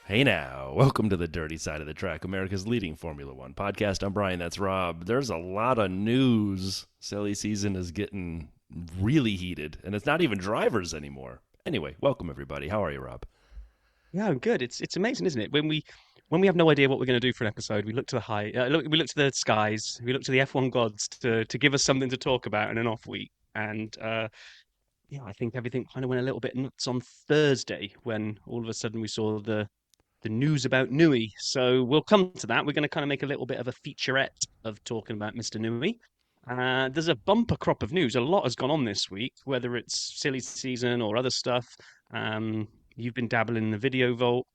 Hey now, welcome to the Dirty Side of the Track, America's leading Formula One podcast. I'm Brian, that's Rob. There's a lot of news. Silly season is getting really heated, and it's not even drivers anymore. Anyway, welcome everybody. How are you, Rob? Yeah, I'm good. It's amazing, isn't it? When we have no idea what we're going to do for an episode, we look to the we look to the skies, we look to the F1 gods to give us something to talk about in an off week. And yeah, I think everything kind of went a little bit nuts on Thursday when all of a sudden we saw the news about Newey. So we'll come to that. We're going to kind of make a little bit of a featurette of talking about Mr. Newey. There's a bumper crop of news. A lot has gone on this week, whether it's silly season or other stuff. You've been dabbling in the video vault.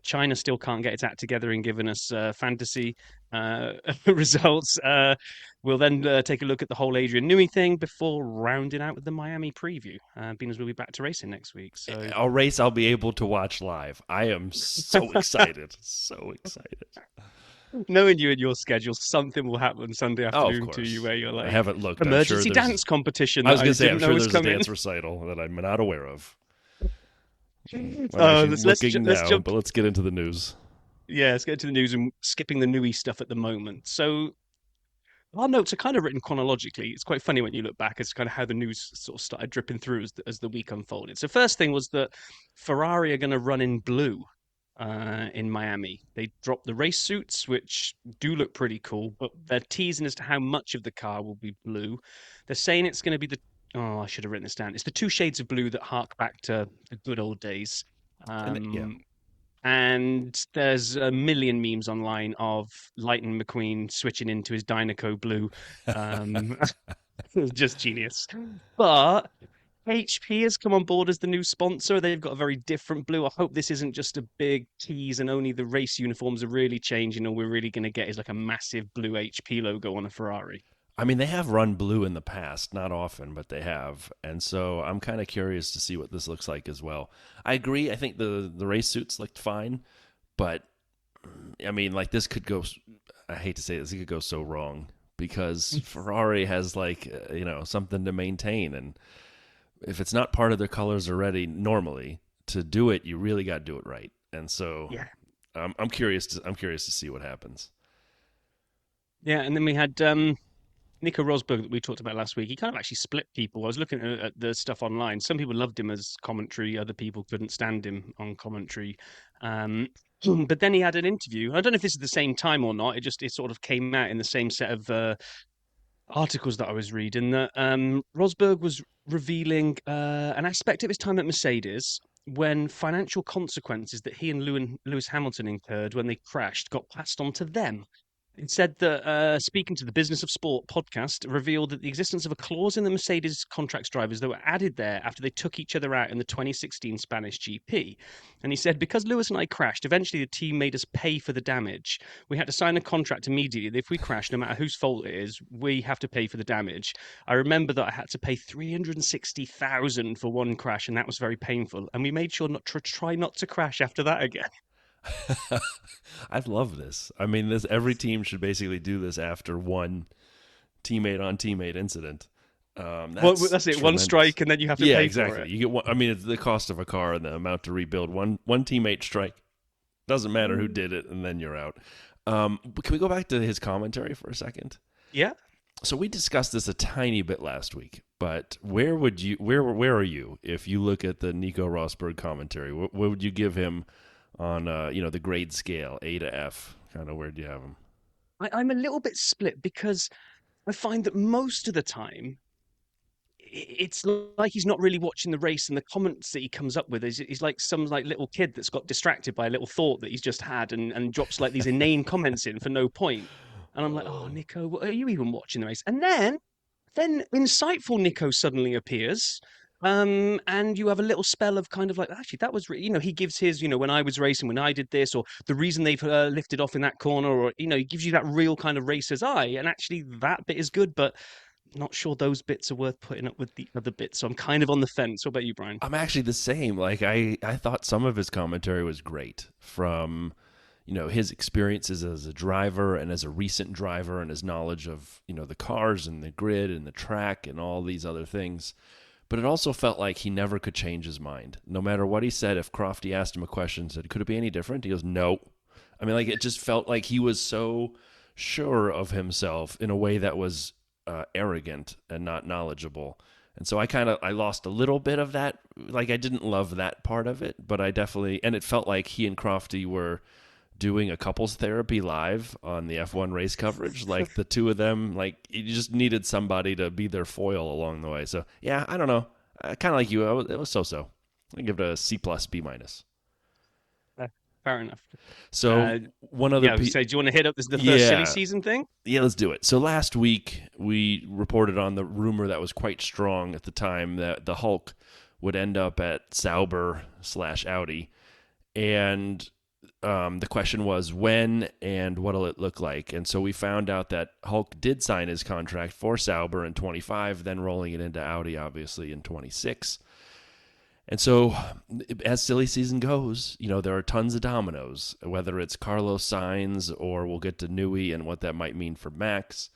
China still can't get its act together in giving us fantasy uh, results. We'll then take a look at the whole Adrian Newey thing before rounding out with the Miami preview, being as we'll be back to racing next week. So A race I'll be able to watch live. I am so excited. So excited. knowing you and your schedule, something will happen Sunday Oh, of afternoon to you course. where you're I like, haven't looked. I'm sure emergency there's. dance competition I was that going I to say, I'm didn't know sure was there's a coming. dance recital that I'm not aware of. I'm Uh, actually let's looking let's now, jump. but let's get into the news. Yeah, let's get to the news and skipping the Newey stuff at the moment. So our notes are kind of written chronologically. It's quite funny when you look back as kind of how the news sort of started dripping through as the week unfolded. So first thing was that Ferrari are going to run in blue in Miami. They dropped the race suits, which do look pretty cool, but they're teasing as to how much of the car will be blue. They're saying it's going to be the I should have written this down. It's the two shades of blue that hark back to the good old days. Yeah. Um, and there's a million memes online of Lightning McQueen switching into his Dynaco blue. Um, just genius. But HP has come on board as the new sponsor. They've got a very different blue. I hope this isn't just a big tease and only the race uniforms are really changing and we're really going to get is like a massive blue HP logo on a Ferrari. I mean, they have run blue in the past, not often, but they have. And so I'm kind of curious to see what this looks like as well. I agree. I think the race suits looked fine, but I mean, like this could go. I hate to say this, it could go so wrong because Ferrari has something to maintain, and if it's not part of their colors already, normally to do it, you really got to do it right. And so Yeah. I'm curious to see what happens. Yeah, and then we had Nico Rosberg that we talked about last week. He kind of actually split people. I was looking at the stuff online. Some people loved him as commentary. Other people couldn't stand him on commentary. Um, but then he had an interview. I don't know if this is the same time or not. It sort of came out in the same set of articles that I was reading that Rosberg was revealing an aspect of his time at Mercedes when financial consequences that he and Lewis Hamilton incurred when they crashed got passed on to them. It said that speaking to the Business of Sport podcast revealed that the existence of a clause in the Mercedes contracts drivers that were added there after they took each other out in the 2016 Spanish GP. And he said, because Lewis and I crashed, eventually the team made us pay for the damage. We had to sign a contract immediately that if we crash, no matter whose fault it is, we have to pay for the damage. I remember that I had to pay 360,000 for one crash, and that was very painful. And we made sure not to try not to crash after that again. I love this. I mean, this every team should basically do this after one teammate on teammate incident. Well, That's that's it. One tremendous. strike, and then you have to Yeah, pay for exactly. it. You get one. I mean, it's the cost of a car and the amount to rebuild. One teammate strike doesn't matter who did it, and then you're out. But can we go back to his commentary for a second? Yeah. So we discussed this a tiny bit last week, but where are you if you look at the Nico Rosberg commentary? What would you give him on the grade scale, A to F? Kind of where do you have him? I'm a little bit split because I find that most of the time it's like he's not really watching the race, and the comments that he comes up with is like some like little kid that's got distracted by a little thought that he's just had and drops like these inane comments in for no point. And I'm like, oh, Oh. Nico, are you even watching the race? And then insightful Nico suddenly appears. And you have a little spell of kind of like, actually, that was, he gives his, when I was racing, when I did this, or the reason they've lifted off in that corner, or, he gives you that real kind of racer's eye. And actually, that bit is good, but not sure those bits are worth putting up with the other bits. So I'm kind of on the fence. What about you, Brian? I'm actually the same. Like I thought some of his commentary was great from his experiences as a driver and as a recent driver and his knowledge of the cars and the grid and the track and all these other things. but it also felt like he never could change his mind. No matter what he said, if Crofty asked him a question, said, "Could it be any different?" He goes, "No." I mean, like it just felt like he was so sure of himself in a way that was arrogant and not knowledgeable. And so I lost a little bit of that. Like I didn't love that part of it, but I definitely, and it felt like he and Crofty were doing a couples therapy live on the F1 race coverage. Like the two of them, like you just needed somebody to be their foil along the way. So yeah, I don't know. Kind of like you, it was so-so. I give it a C plus, B minus. Fair enough. So one other yeah, so do you want to hit up the first silly season thing? Yeah, let's do it. So last week we reported on the rumor that was quite strong at the time that the Hulk would end up at Sauber/Audi, and the question was when and what'll it look like. And so we found out that Hulk did sign his contract for Sauber in 25, then rolling it into Audi obviously in 26. And so, as silly season goes, there are tons of dominoes, whether it's Carlos Sainz or we'll get to Newey and what that might mean for Max.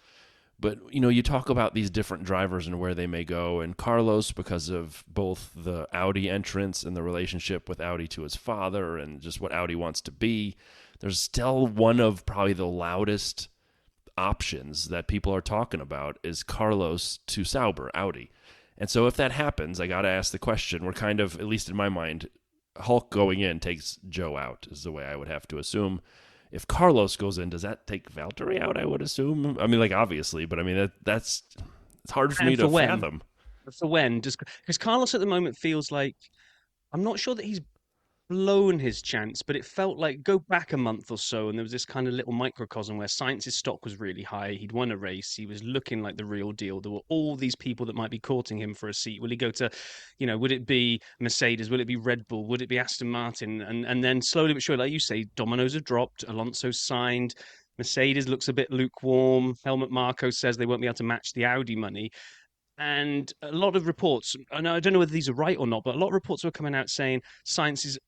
But, you talk about these different drivers and where they may go. And Carlos, because of both the Audi entrance and the relationship with Audi to his father and just what Audi wants to be, there's still one of probably the loudest options that people are talking about is Carlos to Sauber, Audi. And so if that happens, I got to ask the question. We're kind of, at least in my mind, Hulk going in takes Joe out is the way I would have to assume. If Carlos goes in, does that take Valtteri out, I would assume? I mean, like, obviously, but I mean, it's hard for me to fathom. For when? Because Carlos at the moment feels like, I'm not sure that he's blown his chance, but it felt like go back a month or so, and there was this kind of little microcosm where Sainz's stock was really high. He'd won a race. He was looking like the real deal. There were all these people that might be courting him for a seat. Will he go to, would it be Mercedes? Will it be Red Bull? Would it be Aston Martin? And then slowly but surely, like you say, dominoes have dropped. Alonso signed. Mercedes looks a bit lukewarm. Helmut Marko says they won't be able to match the Audi money. And a lot of reports, and I don't know whether these are right or not, but a lot of reports were coming out saying Sainz is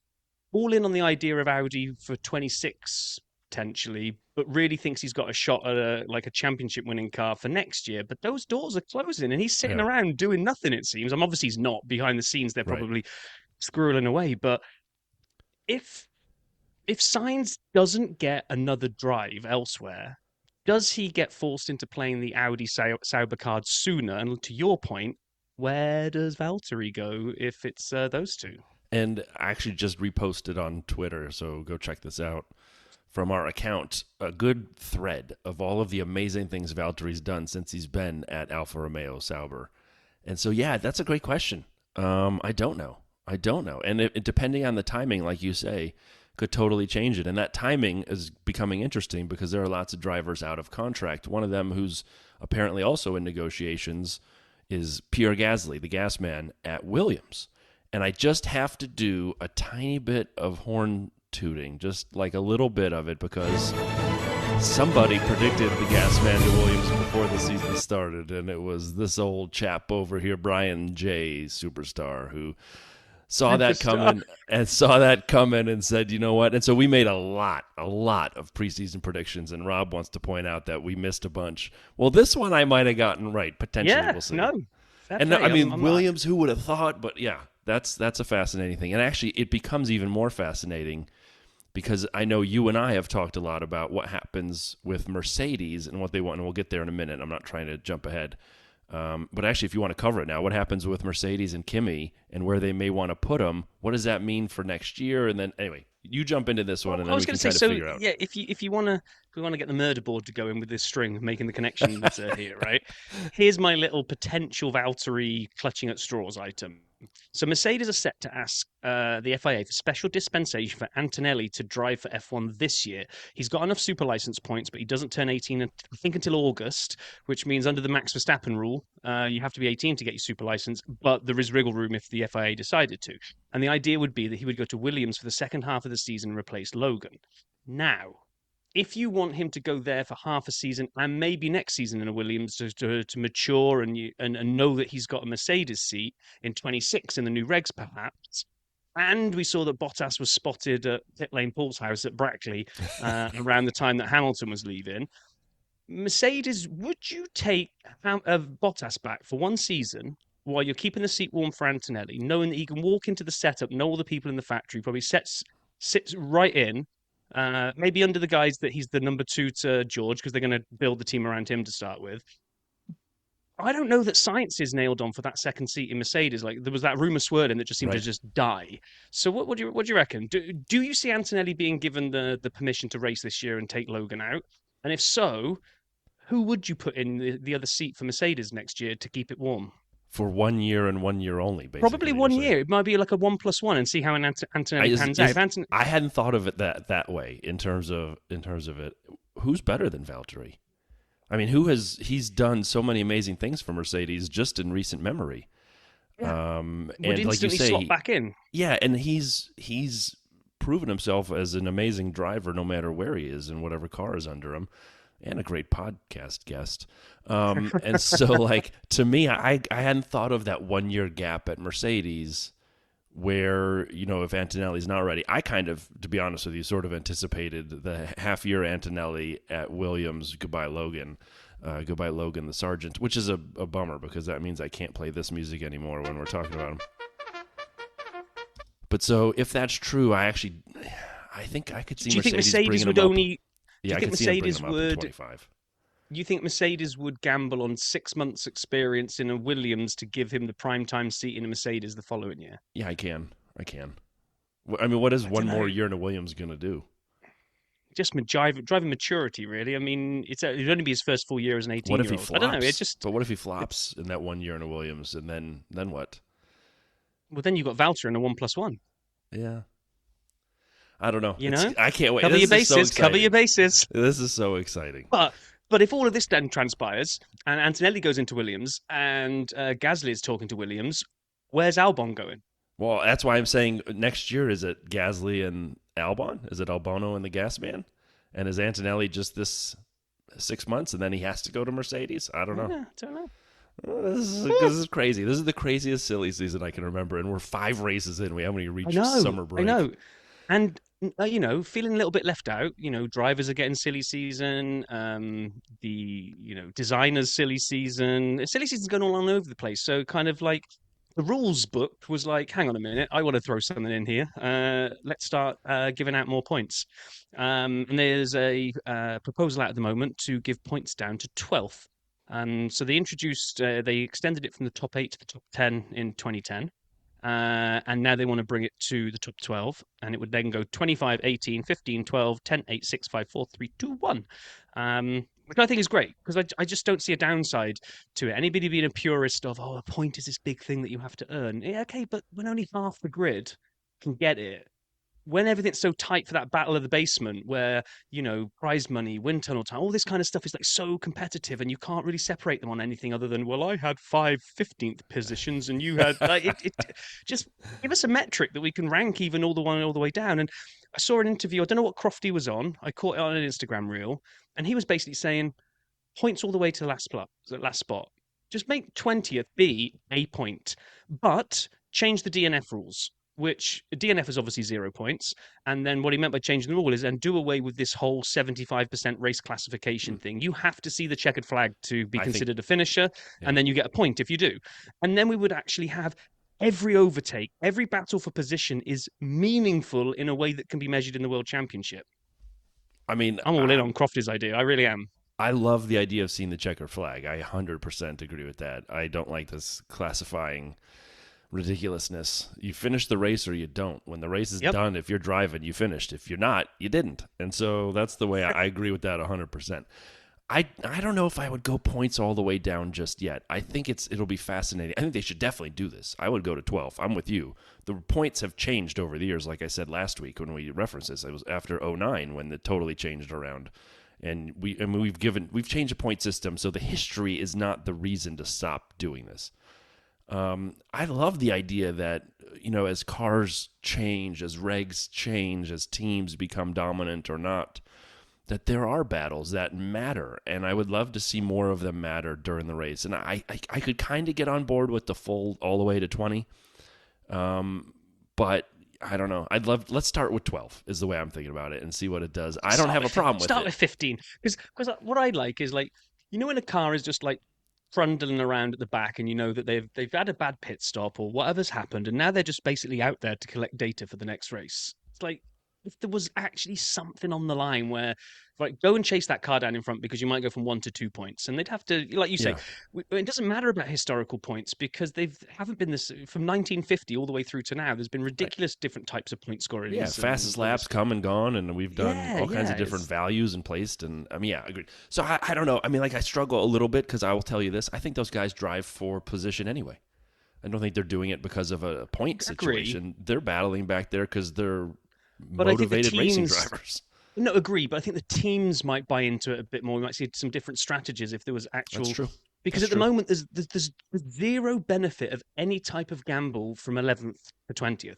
all in on the idea of Audi for 26 potentially, but really thinks he's got a shot at a championship winning car for next year. But those doors are closing and he's sitting around doing nothing, it seems. Obviously he's not. Behind the scenes, they're probably squirreling away. But if Sainz doesn't get another drive elsewhere, does he get forced into playing the Audi Sauber card sooner? And to your point, where does Valtteri go if it's those two? And I actually just reposted on Twitter, so go check this out, from our account, a good thread of all of the amazing things Valtteri's done since he's been at Alfa Romeo Sauber. And so, yeah, that's a great question. I don't know. And it, depending on the timing, like you say, could totally change it. And that timing is becoming interesting because there are lots of drivers out of contract. One of them who's apparently also in negotiations is Pierre Gasly, the gas man at Williams. And I just have to do a tiny bit of horn tooting, just like a little bit of it, because somebody predicted the gas man to Williams before the season started, and it was this old chap over here, Brian J. Superstar, who saw that coming and said, you know what? And so we made a lot of preseason predictions, and Rob wants to point out that we missed a bunch. Well, this one I might have gotten right, potentially. Yeah, we'll see. No. And I mean, Williams, who would have thought? But yeah. That's a fascinating thing. And actually, it becomes even more fascinating because I know you and I have talked a lot about what happens with Mercedes and what they want, and we'll get there in a minute. I'm not trying to jump ahead. But actually, if you want to cover it now, what happens with Mercedes and Kimi and where they may want to put them, what does that mean for next year? And then, anyway, you jump into this one, and then we can try to figure out. Yeah, if we want to get the murder board to go in with this string, making the connections here, right? Here's my little potential Valtteri clutching at straws item. So Mercedes are set to ask the FIA for special dispensation for Antonelli to drive for F1 this year. He's got enough super license points, but he doesn't turn 18, I think, until August, which means under the Max Verstappen rule, you have to be 18 to get your super license, but there is wriggle room if the FIA decided to. And the idea would be that he would go to Williams for the second half of the season and replace Logan. Now, if you want him to go there for half a season and maybe next season in a Williams to mature and know that he's got a Mercedes seat in 26 in the new regs, perhaps. And we saw that Bottas was spotted at pit lane Paul's house at Brackley around the time that Hamilton was leaving. Mercedes, would you take Bottas back for one season while you're keeping the seat warm for Antonelli, knowing that he can walk into the setup, know all the people in the factory, probably sits right in, maybe under the guise that he's the number two to George because they're going to build the team around him to start with. I don't know that science is nailed on for that second seat in Mercedes. Like there was that rumor swirling that just seemed to Right. just die. So what do you reckon? Do you see Antonelli being given the permission to race this year and take Logan out? And if so, who would you put in the other seat for Mercedes next year to keep it warm? For 1 year and 1 year only, Probably basically. You're 1 saying. year. It might be like a 1+1 and see how I, Antonelli pans out. If Anton- I hadn't thought of it that way in terms of it. Who's better than Valtteri? I mean, he's done so many amazing things for Mercedes just in recent memory. yeah, And would like you instantly say, slot back in. yeah, and he's proven himself as an amazing driver no matter where he is and whatever car is under him, and a great podcast guest. And so, like, to me, I hadn't thought of that 1 year gap at Mercedes where, if Antonelli's not ready. I kind of, to be honest with you, sort of anticipated the half-year Antonelli at Williams, goodbye Logan the Sergeant, which is a bummer because that means I can't play this music anymore when we're talking about him. But so if that's true, I think I could see Do you think Mercedes Mercedes bringing would him up. only? Do Yeah, you I think could see him bringing Mercedes him up in would? 25. You think Mercedes would gamble on 6 months' experience in a Williams to give him the primetime seat in a Mercedes the following year? Yeah, I can. I mean, what is I one don't more know. year in a Williams going to do? Just driving maturity, really. I mean, it'd only be his first full year as an What if he 18-year-old. I don't know. It flops? just But what if he flops in that 1 year in a Williams, and then what? well, then you've got Valtteri in a 1+1. Yeah, I don't know. You know, I can't wait. cover This your is so bases. Cover your exciting. bases. This is so exciting. But if all of this then transpires and Antonelli goes into Williams and Gasly is talking to Williams, where's Albon going? Well, that's why I'm saying next year, is it Gasly and Albon? Is it Albano and the gas man? And is Antonelli just this 6 months and then he has to go to Mercedes? I don't know. Yeah, I don't know. This is crazy. This is the craziest silly season I can remember, and we're 5 races in. We haven't even reached summer break. I know. And, feeling a little bit left out. Drivers are getting silly season. Designers silly season. Silly season's going all over the place. So kind of like the rules book was like, hang on a minute, I want to throw something in here. Let's start giving out more points. And there's a proposal out at the moment to give points down to 12th. So they extended it from the top 8 to the top 10 in 2010. And now they want to bring it to the top 12, and it would then go 25, 18, 15, 12, 10, 8, 6, 5, 4, 3, 2, 1. Which I think is great because I just don't see a downside to it. Anybody being a purist of, a point is this big thing that you have to earn. Yeah, okay, but when only half the grid can get it, when everything's so tight for that battle of the basement where, prize money, wind tunnel time, all this kind of stuff is like so competitive and you can't really separate them on anything other than, well, I had 5 15th positions and you had like just give us a metric that we can rank even all the way down. And I saw an interview, I don't know what Crofty was on. I caught it on an Instagram reel, and he was basically saying points all the way to the last spot. Just make 20th be a point, but change the DNF rules, which DNF is obviously 0 points. And then what he meant by changing the rule is then do away with this whole 75% race classification thing. You have to see the checkered flag to be considered a finisher, and then you get a point if you do. And then we would actually have every overtake, every battle for position is meaningful in a way that can be measured in the World Championship. I mean, I'm all in on Crofty's idea. I really am. I love the idea of seeing the checker flag. I 100% agree with that. I don't like this classifying ridiculousness. You finish the race or you don't. When the race is done, if you're driving, you finished. If you're not, you didn't. And so that's the way I agree with that 100%. I don't know if I would go points all the way down just yet. I think it'll be fascinating. I think they should definitely do this. I would go to 12. I'm with you. The points have changed over the years, like I said last week when we referenced this. It was after 09 when it totally changed around. And we've changed the point system, so the history is not the reason to stop doing this. I love the idea that, as cars change, as regs change, as teams become dominant or not, that there are battles that matter, and I would love to see more of them matter during the race. And I could kind of get on board with the full all the way to 20, but I don't know. Let's start with 12 is the way I'm thinking about it and see what it does. I don't have a problem with it. Start with 15, because what I like is like, when a car is just like trundling around at the back, and you know that they've had a bad pit stop or whatever's happened, and now they're just basically out there to collect data for the next race. It's like if there was actually something on the line where, like, go and chase that car down in front because you might go from 1 to 2 points, and they'd have to, like you say, Yeah. it doesn't matter about historical points because they've haven't been this from 1950 all the way through to now. There's been ridiculous different types of point Yeah, scorings fastest and all this laps stuff. come and gone, and we've done Yeah, all kinds yeah, of different values and placed. And I mean, yeah, agreed. So I don't know. I mean, like I struggle a little bit because I will tell you this: I think those guys drive for position anyway. I don't think they're doing it because of a point agree. situation. They're battling back there because they're But I think the motivated racing teams, drivers. no, agree. But I think the teams might buy into it a bit more. We might see some different strategies if there was That's actual. true. Because That's at the true. moment, there's zero benefit of any type of gamble from 11th to 20th.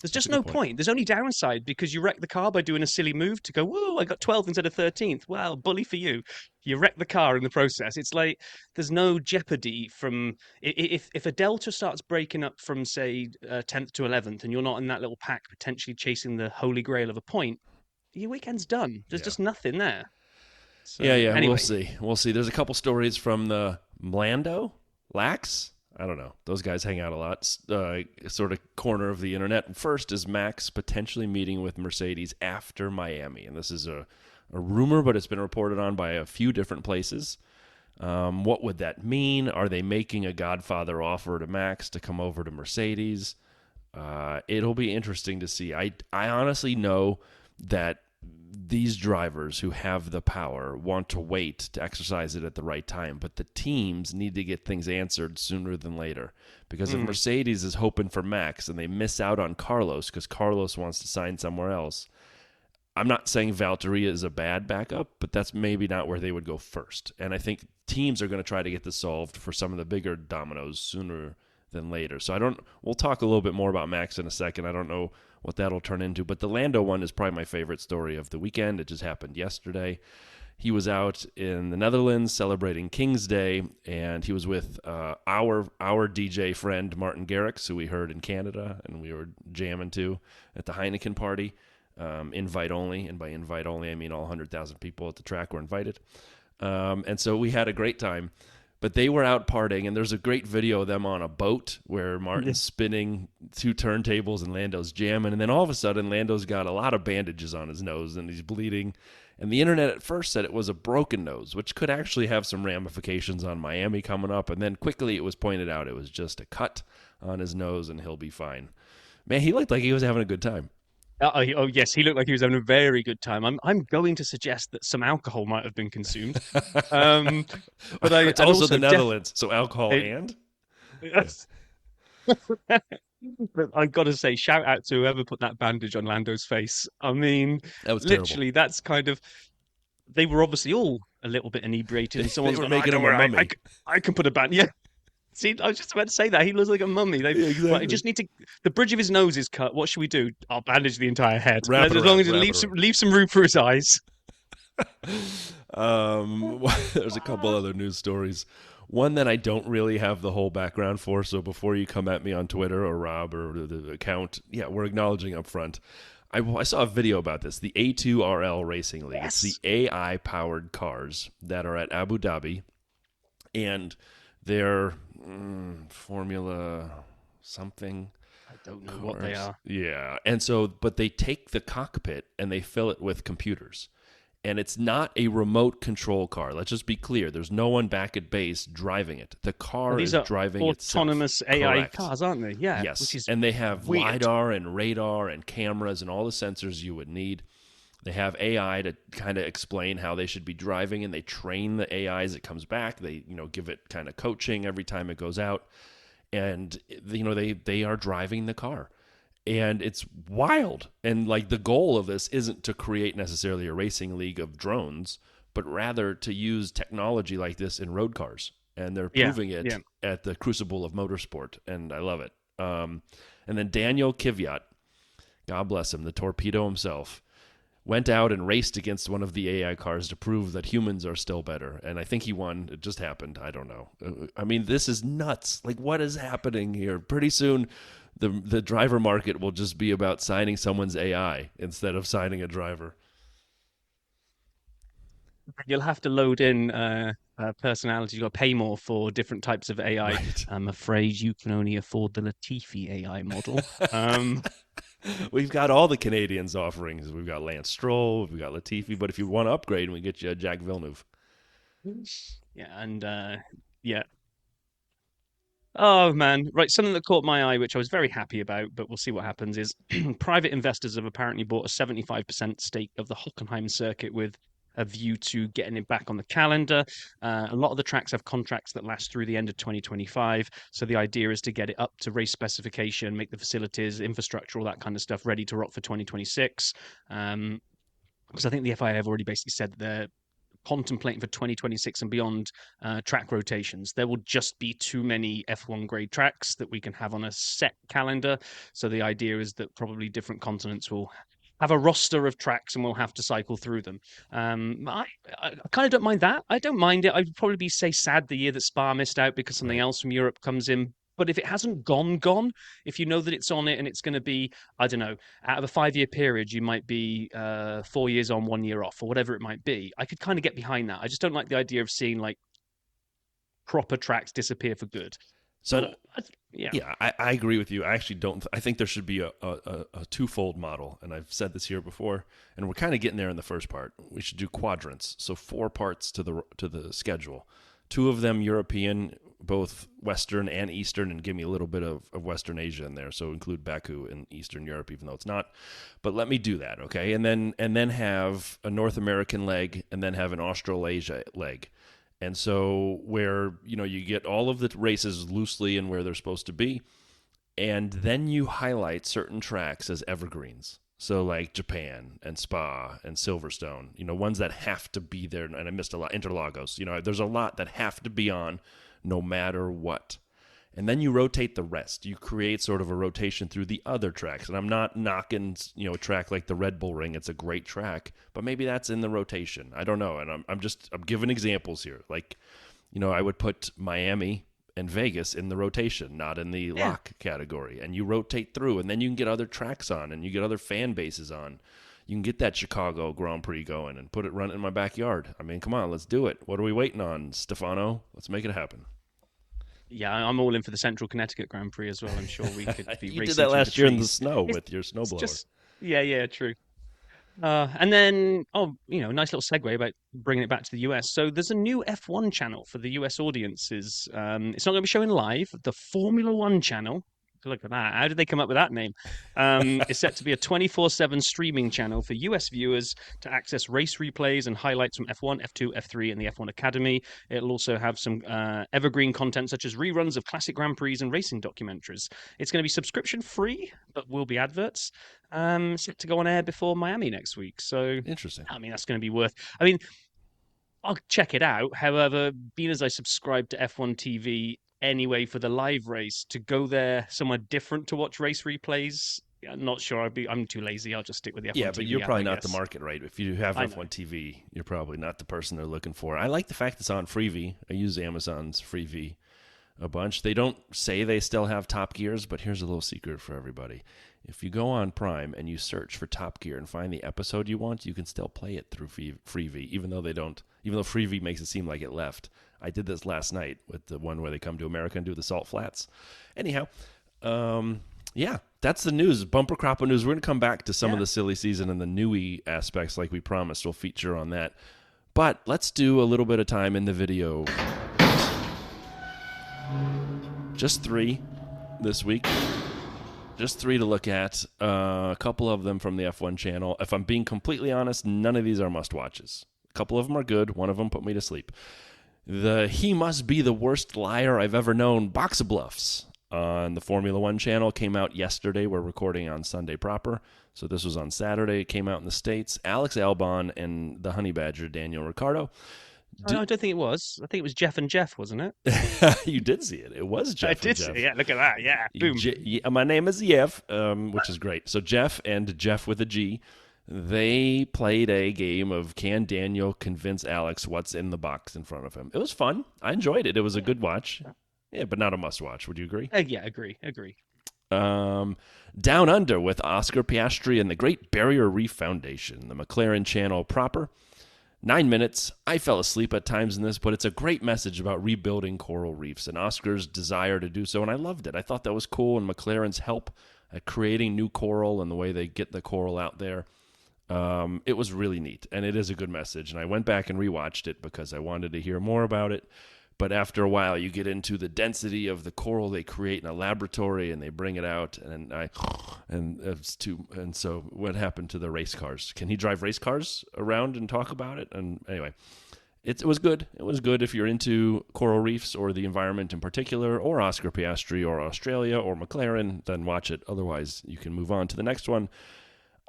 There's That's just a good no point. point. There's only downside because you wreck the car by doing a silly move to go, whoa, I got 12th instead of 13th. Well, bully for you. You wreck the car in the process. It's like there's no jeopardy from if a delta starts breaking up from, say, 10th to 11th, and you're not in that little pack potentially chasing the holy grail of a point, your weekend's done. There's Yeah. just nothing there. Yeah, So yeah, we'll anyway, see. We'll see. There's a couple stories from the Mlando, Lax. I don't know. Those guys hang out a lot. Sort of corner of the internet. First is Max potentially meeting with Mercedes after Miami, and this is a rumor, but it's been reported on by a few different places. What would that mean? Are they making a Godfather offer to Max to come over to Mercedes? It'll be interesting to see. I honestly know that these drivers who have the power want to wait to exercise it at the right time, but the teams need to get things answered sooner than later. Because if mm, Mercedes is hoping for Max and they miss out on Carlos because Carlos wants to sign somewhere else, I'm not saying Valtteri is a bad backup, but that's maybe not where they would go first. And I think teams are going to try to get this solved for some of the bigger dominoes sooner than later. So we'll talk a little bit more about Max in a second. I don't know what that'll turn into, but the Lando one is probably my favorite story of the weekend. It just happened yesterday. He was out in the Netherlands celebrating King's Day, and he was with our DJ friend Martin Garrix, who we heard in Canada, and we were jamming to at the Heineken party. Invite only, and by invite only I mean all 100,000 people at the track were invited. And so we had a great time. But they were out partying, and there's a great video of them on a boat where Martin's spinning two turntables and Lando's jamming. And then all of a sudden, Lando's got a lot of bandages on his nose, and he's bleeding. And the internet at first said it was a broken nose, which could actually have some ramifications on Miami coming up. And then quickly it was pointed out it was just a cut on his nose, and he'll be fine. Man, he looked like he was having a good time. oh yes, he looked like he was having a very good time. I'm going to suggest that some alcohol might have been consumed. Um, but It's I'd also the also Netherlands, so alcohol it, and? but I've got to say, shout out to whoever put that bandage on Lando's face. I mean, That was terrible. literally, that's kind of. They were obviously all a little bit inebriated, and They someone's were gone, "Oh, making don't him a worry, mummy. I can put a band." Yeah. See, I was just about to say that he looks like a mummy. They Yeah, right, exactly. just need to. The bridge of his nose is cut. What should we do? I'll bandage the entire head, Wrap as it long around. as it Wrap it leaves around. leave some room for his eyes. There's a couple other news stories. One that I don't really have the whole background for, so before you come at me on Twitter or Rob or the account, yeah, we're acknowledging up front. I saw a video about this, the A2RL Racing League. It's the Yes. AI-powered cars that are at Abu Dhabi, and they're Formula something. I don't know what they are. Yeah. And so, but they take the cockpit and they fill it with computers. And it's not a remote control car. Let's just be clear. There's no one back at base driving it. The car Well, is these are driving autonomous itself. AI Correct. cars, aren't they? Yeah, Yes. which is And they have weird. LiDAR and radar and cameras and all the sensors you would need. They have AI to kind of explain how they should be driving, and they train the AI as it comes back. They, give it kind of coaching every time it goes out. And, they are driving the car. And it's wild. And like the goal of this isn't to create necessarily a racing league of drones, but rather to use technology like this in road cars. And they're Yeah, proving it yeah. at the crucible of motorsport. And I love it. And then Daniel Kvyat, God bless him, the torpedo himself, went out and raced against one of the AI cars to prove that humans are still better. And I think he won. It just happened. I don't know. I mean, this is nuts. Like, what is happening here? Pretty soon, the driver market will just be about signing someone's AI instead of signing a driver. You'll have to load in personalities. You've got to pay more for different types of AI. Right. I'm afraid you can only afford the Latifi AI model. We've got all the Canadians offerings. We've got Lance Stroll, we've got Latifi, but if you want to upgrade, we get you Jack Villeneuve. Yeah, and yeah. Oh man, right. Something that caught my eye, which I was very happy about, but we'll see what happens, is private investors have apparently bought a 75% stake of the Hockenheim circuit with a view to getting it back on the calendar. A lot of the tracks have contracts that last through the end of 2025. So the idea is to get it up to race specification, make the facilities, infrastructure, all that kind of stuff ready to rock for 2026. Because I think the FIA have already basically said that they're contemplating for 2026 and beyond track rotations. There will just be too many F1 grade tracks that we can have on a set calendar. So the idea is that probably different continents will have a roster of tracks and we'll have to cycle through them. I kind of don't mind that. I don't mind it. I'd probably be, say, sad the year that Spa missed out because something Right. else from Europe comes in. But if it hasn't gone, if you know that it's on it and it's going to be, I don't know, out of a 5-year period, you might be 4 years on, 1 year off, or whatever it might be. I could kind of get behind that. I just don't like the idea of seeing like proper tracks disappear for good. So, But yeah, yeah, I agree with you. I actually don't. I think there should be a twofold model, and I've said this here before, and we're kind of getting there in the first part. We should do quadrants, so 4 parts to the schedule. 2 of them European, both Western and Eastern, and give me a little bit of Western Asia in there. So include Baku in Eastern Europe, even though it's not. But let me do that, okay? And then have a North American leg, and then have an Australasia leg. And so where you get all of the races loosely and where they're supposed to be, and then you highlight certain tracks as evergreens. So like Japan and Spa and Silverstone, ones that have to be there. And I missed a lot. Interlagos, there's a lot that have to be on no matter what. And then you rotate the rest. You create sort of a rotation through the other tracks. And I'm not knocking, a track like the Red Bull Ring. It's a great track, but maybe that's in the rotation. I don't know. And I'm giving examples here. Like, I would put Miami and Vegas in the rotation, not in the lock category. And you rotate through, and then you can get other tracks on, and you get other fan bases on. You can get that Chicago Grand Prix going and put it running in my backyard. I mean, come on, let's do it. What are we waiting on, Stefano? Let's make it happen. yeah, I'm all in for the Central Connecticut Grand Prix as well. I'm sure we could be You racing did that through last the year in the trees. snow It's with your snowblower. just yeah, true. And then, nice little segue about bringing it back to the US. So there's a new F1 channel for the US audiences. It's not going to be showing live. The Formula One channel. Look at that. How did they come up with that name? It's set to be a 24/7 streaming channel for US viewers to access race replays and highlights from F1, F2, F3, and the F1 Academy. It'll also have some evergreen content such as reruns of classic Grand Prix and racing documentaries. It's going to be subscription free, but will be adverts. Set to go on air before Miami next week. So, Interesting. I mean, that's going to be worth. I mean, I'll check it out. However, being as I subscribe to F1 TV anyway for the live race, to go there somewhere different to watch race replays, I'm not sure. I'm too lazy. I'll just stick with the F1 Yeah, but TV you're app, probably I not the guess. market, right? If you have I know. F1 TV, you're probably not the person they're looking for. I like the fact it's on Freevee. I use Amazon's Freevee a bunch. They don't say they still have Top Gears, but here's a little secret for everybody. If you go on Prime and you search for Top Gear and find the episode you want, you can still play it through Freevee, even though Freevee makes it seem like it left. I did this last night with the one where they come to America and do the Salt Flats. Anyhow, yeah, that's the news. Bumper crop of news. We're going to come back to some of the silly season and the Newey aspects like we promised. We'll feature on that. But let's do a little bit of time in the video. Just 3 this week. Just 3 to look at. A couple of them from the F1 channel. If I'm being completely honest, none of these are must-watches. A couple of them are good. One of them put me to sleep. The He Must Be the Worst Liar I've Ever Known Box of Bluffs on the Formula One channel came out yesterday. We're recording on Sunday proper. So this was on Saturday. It came out in the States. Alex Albon and the Honey Badger, Daniel Ricciardo. I don't think it was. I think it was Jeff and Jeff, wasn't it? You did see it. It was Jeff. I did and see Jeff. it. Yeah, look at that. Yeah, boom. My name is Jeff, which is great. So Jeff and Jeff with a G, they played a game of can Daniel convince Alex what's in the box in front of him. It was fun. I enjoyed it. It was a good watch. Yeah, but not a must-watch. Would you agree? Yeah, agree. Down Under with Oscar Piastri and the Great Barrier Reef Foundation, the McLaren channel proper. 9 minutes. I fell asleep at times in this, but it's a great message about rebuilding coral reefs and Oscar's desire to do so, and I loved it. I thought that was cool, and McLaren's help at creating new coral and the way they get the coral out there. It was really neat, and it is a good message. And I went back and rewatched it because I wanted to hear more about it. But after a while, you get into the density of the coral they create in a laboratory, and they bring it out. And so what happened to the race cars? Can he drive race cars around and talk about it? And anyway, it was good. It was good if you're into coral reefs or the environment in particular, or Oscar Piastri or Australia or McLaren. Then watch it. Otherwise, you can move on to the next one.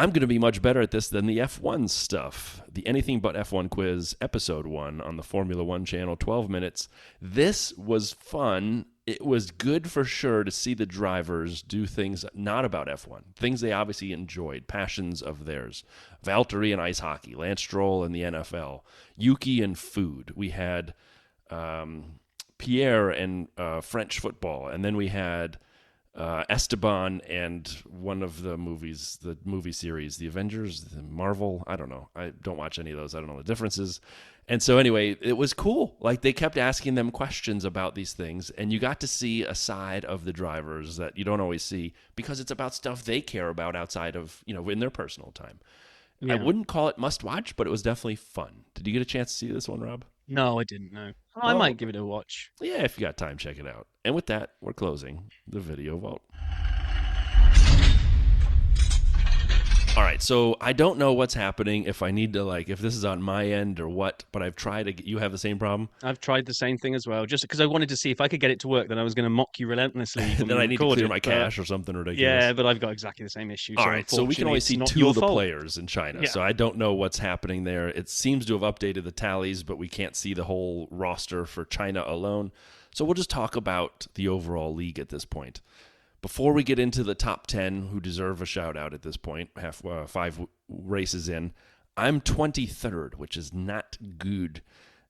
I'm going to be much better at this than the F1 stuff. The Anything But F1 quiz, episode 1 on the Formula One channel, 12 minutes. This was fun. It was good for sure to see the drivers do things not about F1, things they obviously enjoyed, passions of theirs. Valtteri and ice hockey, Lance Stroll and the NFL, Yuki and food. We had Pierre and French football, and then we had Esteban and one of the movies, the movie series, the Avengers, the Marvel. I don't know. I don't watch any of those. I don't know the differences. And so anyway, it was cool. Like, they kept asking them questions about these things, and you got to see a side of the drivers that you don't always see because it's about stuff they care about outside of, in their personal time. Yeah. I wouldn't call it must watch, but it was definitely fun. Did you get a chance to see this one, Rob? No, I didn't know. I might give it a watch. Yeah, if you got time, check it out. And with that, we're closing the video vault. All right, so I don't know what's happening, if I need to, if this is on my end or what, but I've tried to. You have the same problem? I've tried the same thing as well, just because I wanted to see if I could get it to work, then I was going to mock you relentlessly. Then I need to clear my cache or something ridiculous. Yeah, but I've got exactly the same issue. All right, so we can only see 2 of the players in China, so I don't know what's happening there. It seems to have updated the tallies, but we can't see the whole roster for China alone. So we'll just talk about the overall league at this point. Before we get into the top 10 who deserve a shout-out at this point, 5 races in, I'm 23rd, which is not good,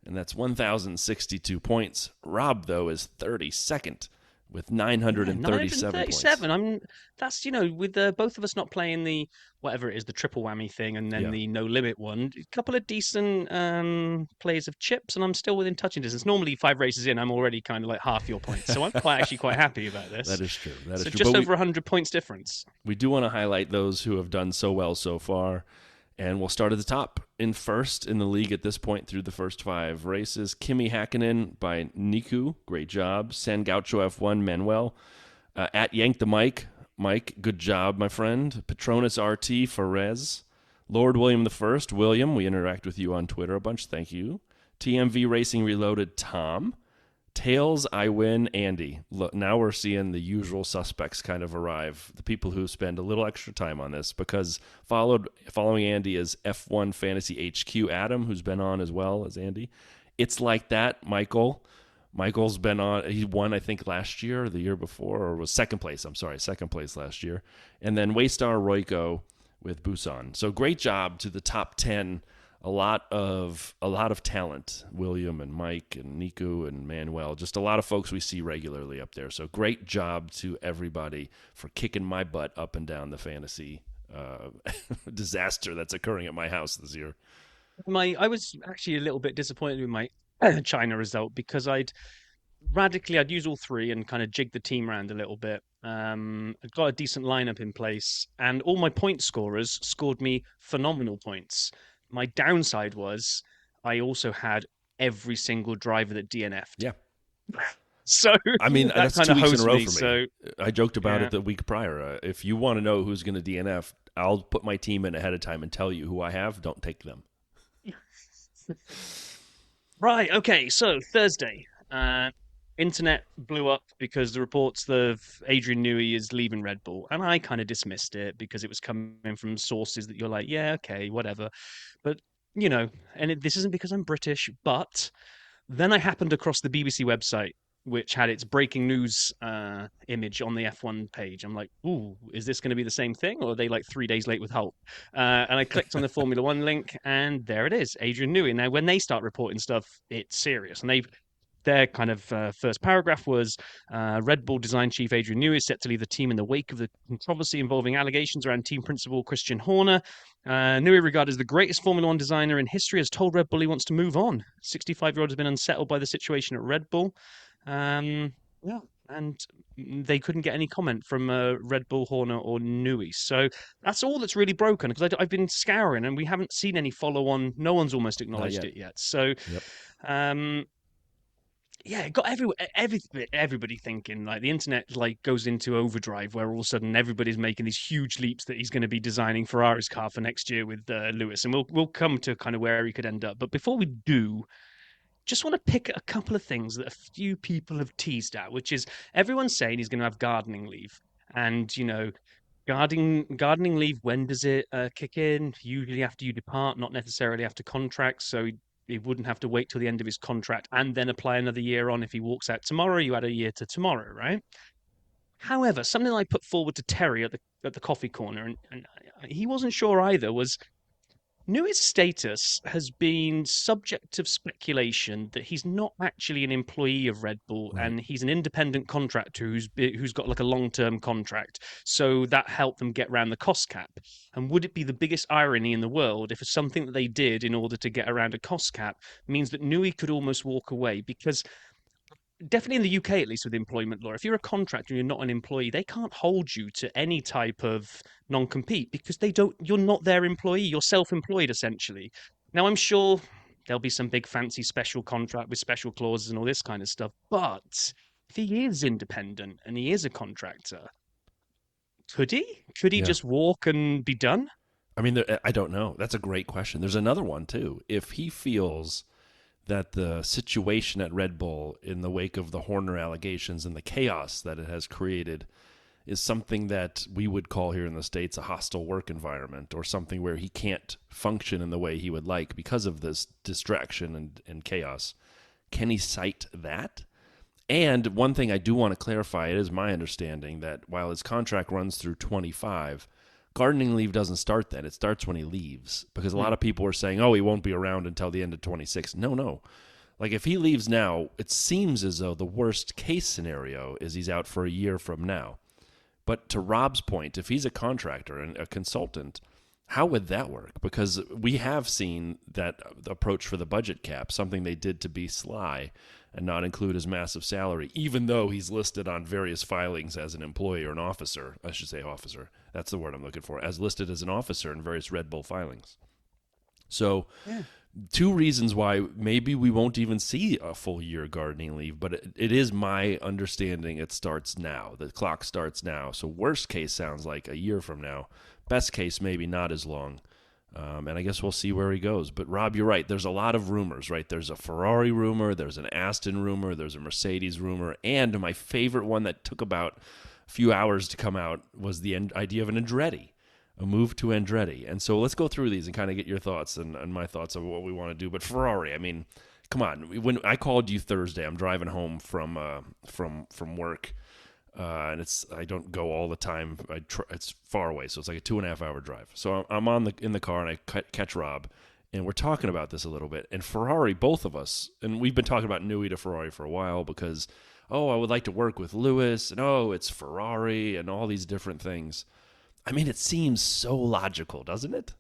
and that's 1,062 points. Rob, though, is 32nd with 937 points. That's, with both of us not playing the, whatever it is, the triple whammy thing, and then the no limit one, a couple of decent plays of chips, and I'm still within touching distance. Normally 5 races in, I'm already kind of like half your points, so I'm quite happy about this. That is true. So just over 100 points difference. We do want to highlight those who have done so well so far. And we'll start at the top. In first in the league at this point through the first 5 races, Kimi Häkkinen by Niku. Great job. San Gaucho F1, Manuel. At Yank the Mike, good job, my friend. Patronus RT, Ferez. Lord William I, William, we interact with you on Twitter a bunch. Thank you. TMV Racing Reloaded, Tom. Tails, I win, Andy. Look, now we're seeing the usual suspects kind of arrive, the people who spend a little extra time on this, because following Andy is F1 Fantasy HQ Adam, who's been on as well as Andy. It's Like That, Michael. Michael's been on, he won, I think, last year or the year before, or was second place last year. And then Waystar Royko with Busan. So great job to the top 10. A lot of talent, William and Mike and Niku and Manuel, just a lot of folks we see regularly up there. So great job to everybody for kicking my butt up and down the fantasy disaster that's occurring at my house this year. I was actually a little bit disappointed with my China result because I'd used all 3 and kind of jigged the team around a little bit. I'd got a decent lineup in place, and all my point scorers scored me phenomenal points. My downside was I also had every single driver that DNF'd. Yeah. So I mean, that's 2 weeks in a row for me. So, I joked about it the week prior. If you want to know who's going to DNF, I'll put my team in ahead of time and tell you who I have. Don't take them. Right. Okay. So Thursday, internet blew up because the reports of Adrian Newey is leaving Red Bull, and I kind of dismissed it because it was coming from sources that you're like, yeah, okay, whatever. But this isn't because I'm British, but then I happened across the BBC website, which had its breaking news image on the F1 page. I'm like, ooh, is this going to be the same thing, or are they like 3 days late with Hulk? And I clicked on the Formula One link, and there it is, Adrian Newey. Now, when they start reporting stuff, it's serious, and their kind of first paragraph was Red Bull design chief Adrian Newey is set to leave the team in the wake of the controversy involving allegations around team principal Christian Horner. Newey, regarded as the greatest Formula One designer in history, has told Red Bull he wants to move on. 65-year-old has been unsettled by the situation at Red Bull. Yeah, and they couldn't get any comment from Red Bull, Horner, or Newey. So that's all that's really broken because I've been scouring and we haven't seen any follow-on. No one's almost Not acknowledged yet. it yet. So, Yep. um, yeah, it got everybody thinking. Like the internet like goes into overdrive where all of a sudden everybody's making these huge leaps that he's going to be designing Ferrari's car for next year with Lewis, and we'll come to kind of where he could end up. But before we do, just want to pick a couple of things that a few people have teased at, which is everyone's saying he's going to have gardening leave, and gardening leave. When does it kick in? Usually after you depart, not necessarily after contract. So he wouldn't have to wait till the end of his contract and then apply another year on. If he walks out tomorrow, you add a year to tomorrow, right? However, something I put forward to Terry at the coffee corner, and he wasn't sure either, was Newey's status has been subject of speculation that he's not actually an employee of Red Bull Right. and he's an independent contractor who's got like a long-term contract. So that helped them get around the cost cap. And would it be the biggest irony in the world if something that they did in order to get around a cost cap means that Newey could almost walk away? Because definitely in the UK, at least with employment law, if you're a contractor and you're not an employee, they can't hold you to any type of non-compete because you're not their employee. You're self-employed essentially. Now, I'm sure there'll be some big fancy special contract with special clauses and all this kind of stuff. But if he is independent and he is a contractor, could he? Could he Yeah. just walk and be done? I mean, I don't know. That's a great question. There's another one too. If he feels that the situation at Red Bull in the wake of the Horner allegations and the chaos that it has created is something that we would call here in the States a hostile work environment, or something where he can't function in the way he would like because of this distraction and chaos, can he cite that? And one thing I do want to clarify, it is my understanding that while his contract runs through 25, gardening leave doesn't start then. It starts when he leaves, because a lot of people are saying, oh, he won't be around until the end of 26. No. Like if he leaves now, it seems as though the worst case scenario is he's out for a year from now. But to Rob's point, if he's a contractor and a consultant, how would that work? Because we have seen that approach for the budget cap, something they did to be sly and not include his massive salary, even though he's listed on various filings as an employee or an officer. I should say officer. That's the word I'm looking for, as listed as an officer in various Red Bull filings. So, Yeah. two reasons why maybe we won't even see a full year gardening leave, but it is my understanding it starts now. The clock starts now. So worst case sounds like a year from now. Best case, maybe not as long. And I guess we'll see where he goes. But Rob, you're right. There's a lot of rumors, right? There's a Ferrari rumor, there's an Aston rumor, there's a Mercedes rumor, and my favorite one that took about a few hours to come out was the idea of an Andretti, a move to Andretti. And so let's go through these and kind of get your thoughts and my thoughts of what we want to do. But Ferrari, I mean, come on. When I called you Thursday, I'm driving home from work. And I don't go all the time. It's far away, so it's like a 2.5 hour drive. So I'm in the car and I catch Rob, and we're talking about this a little bit. And Ferrari, both of us, and we've been talking about Newey to Ferrari for a while because, I would like to work with Lewis, and it's Ferrari, and all these different things. I mean, it seems so logical, doesn't it?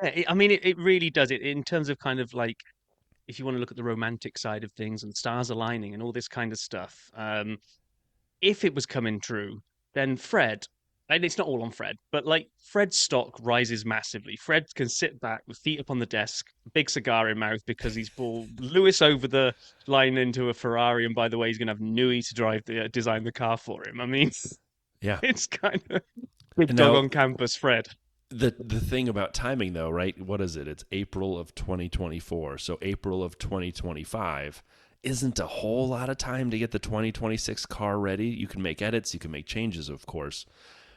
Yeah, I mean, it really does. It in terms of kind of like if you want to look at the romantic side of things and stars aligning and all this kind of stuff. If it was coming true, then Fred, and it's not all on Fred, but like Fred's stock rises massively. Fred can sit back with feet up on the desk, big cigar in mouth because he's pulled Lewis over the line into a Ferrari, and by the way, he's going to have Newey to design the car for him. I mean, Yeah. it's kind of big And dog now on campus, Fred. the thing about timing, though, right? What is it? It's April of 2024. So April of 2025 isn't a whole lot of time to get the 2026 car ready. You can make edits, you can make changes, of course,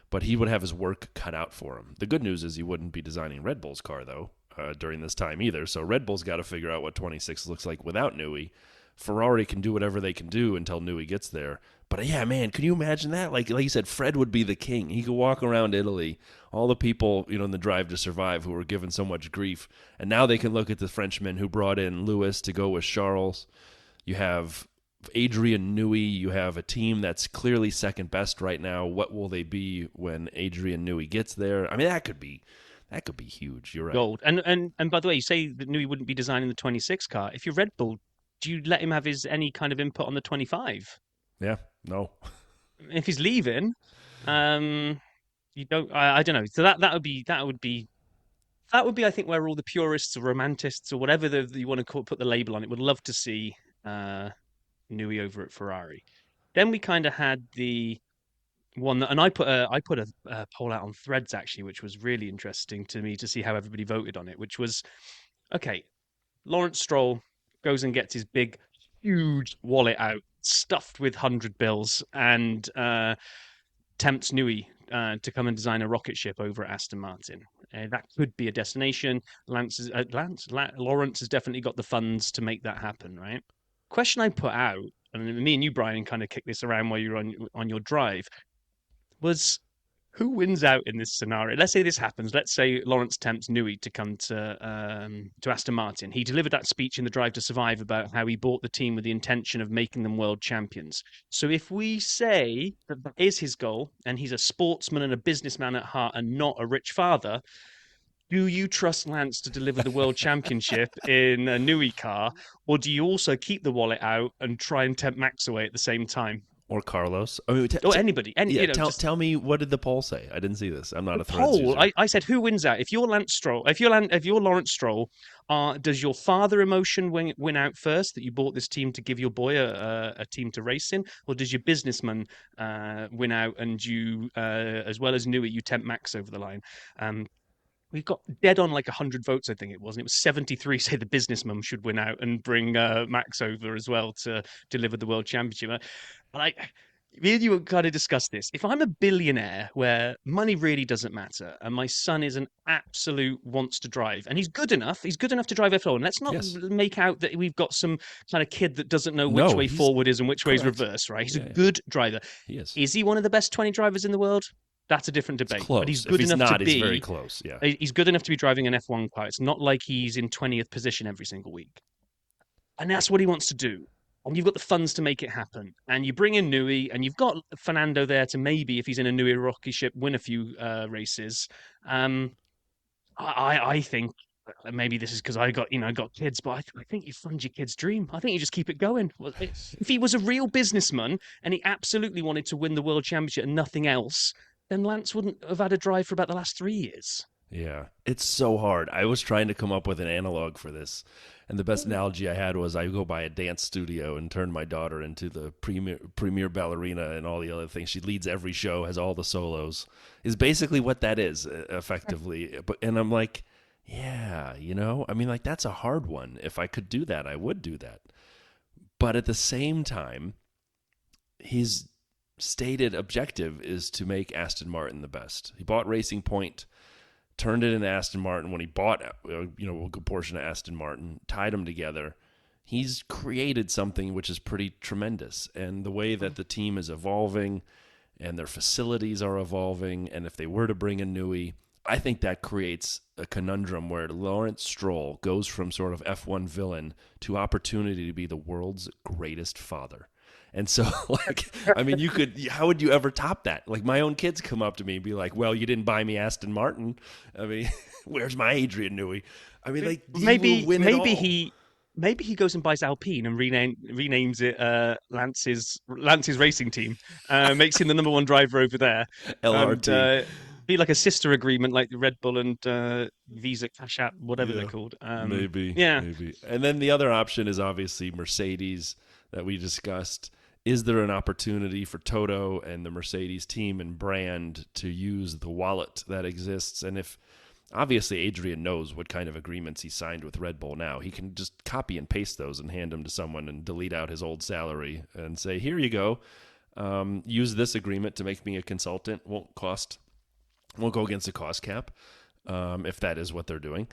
but he would have his work cut out for him. The good news is he wouldn't be designing Red Bull's car, though, during this time either. So Red Bull's got to figure out what 26 looks like without Newey. Ferrari can do whatever they can do until Newey gets there. But yeah, man, can you imagine that? Like you said, Fred would be the king. He could walk around Italy, all the people, in the Drive to Survive who were given so much grief, and now they can look at the Frenchman who brought in Lewis to go with Charles. You have Adrian Newey. You have a team that's clearly second best right now. What will they be when Adrian Newey gets there? I mean, that could be huge. You're right. Gold. And by the way, you say that Newey wouldn't be designing the 26 car. If you're Red Bull, do you let him have his any kind of input on the 25? Yeah. No. If he's leaving, um, you don't. I don't know. So that would be I think where all the purists or romantists or whatever you want to put the label on it would love to see Newey over at Ferrari. Then we kind of had the one that, and I put a poll out on Threads actually, which was really interesting to me to see how everybody voted on it. Which was okay. Lawrence Stroll goes and gets his big, huge wallet out, stuffed with 100 bills, and tempts Newey to come and design a rocket ship over at Aston Martin. That could be a destination. Lawrence has definitely got the funds to make that happen, right? Question I put out, and me and you, Brian, kind of kicked this around while you were on your drive, was who wins out in this scenario? Let's say this happens. Let's say Lawrence tempts Newey to come to Aston Martin. He delivered that speech in the Drive to Survive about how he bought the team with the intention of making them world champions. So if we say that that is his goal, and he's a sportsman and a businessman at heart, and not a rich father, do you trust Lance to deliver the world championship in a Newey car, or do you also keep the wallet out and try and tempt Max away at the same time? Or Carlos. I mean, Or anybody. yeah, tell me, what did the poll say? I didn't see this. I'm not a Threads poll. user. I said, who wins out? If you're Lance Stroll, if you're Lawrence Stroll, does your father emotion win out first that you bought this team to give your boy a team to race in, or does your businessman win out and you, as well as Newey, you tempt Max over the line? We got dead on like 100 votes, I think it was. And it was 73 say the businessman should win out and bring Max over as well to deliver the world championship. Me and you kind of discussed this. If I'm a billionaire where money really doesn't matter and my son is an absolute wants to drive and he's good enough to drive F1. Let's not make out that we've got some kind of kid that doesn't know which way forward is and which way is reverse, right? He's a good driver. He is. Is he one of the best 20 drivers in the world? That's a different debate. It's close. But he's good enough to be. He's very close. Yeah. He's good enough to be driving an F1 car. It's not like he's in 20th position every single week. And that's what he wants to do. And you've got the funds to make it happen. And you bring in Newey, and you've got Fernando there to maybe, if he's in a Newey rocky ship, win a few races. I think maybe this is because I got kids, but I think you fund your kid's dream. I think you just keep it going. If he was a real businessman and he absolutely wanted to win the world championship and nothing else, then Lance wouldn't have had a drive for about the last 3 years. Yeah, it's so hard. I was trying to come up with an analog for this, and the best analogy I had was I go by a dance studio and turn my daughter into the premier ballerina and all the other things. She leads every show, has all the solos, is basically what that is, effectively. And I'm like, yeah, I mean, like, that's a hard one. If I could do that, I would do that. But at the same time, his stated objective is to make Aston Martin the best. He bought Racing Point, turned it into Aston Martin. When he bought a good portion of Aston Martin, tied them together, he's created something which is pretty tremendous. And the way that the team is evolving and their facilities are evolving, and if they were to bring in Newey, I think that creates a conundrum where Lawrence Stroll goes from sort of F1 villain to opportunity to be the world's greatest father. And so, like, I mean, how would you ever top that? Like, my own kids come up to me and be like, well, you didn't buy me Aston Martin. I mean, where's my Adrian Newey? I mean, like, maybe he goes and buys Alpine and renames it Lance's racing team, makes him the number one driver over there. LRT. And, be like a sister agreement like Red Bull and Visa Cash App, whatever they're called. Maybe. And then the other option is obviously Mercedes that we discussed. Is there an opportunity for Toto and the Mercedes team and brand to use the wallet that exists? And if obviously Adrian knows what kind of agreements he signed with Red Bull now, he can just copy and paste those and hand them to someone and delete out his old salary and say, here you go. Use this agreement to make me a consultant. Won't go against the cost cap, if that is what they're doing.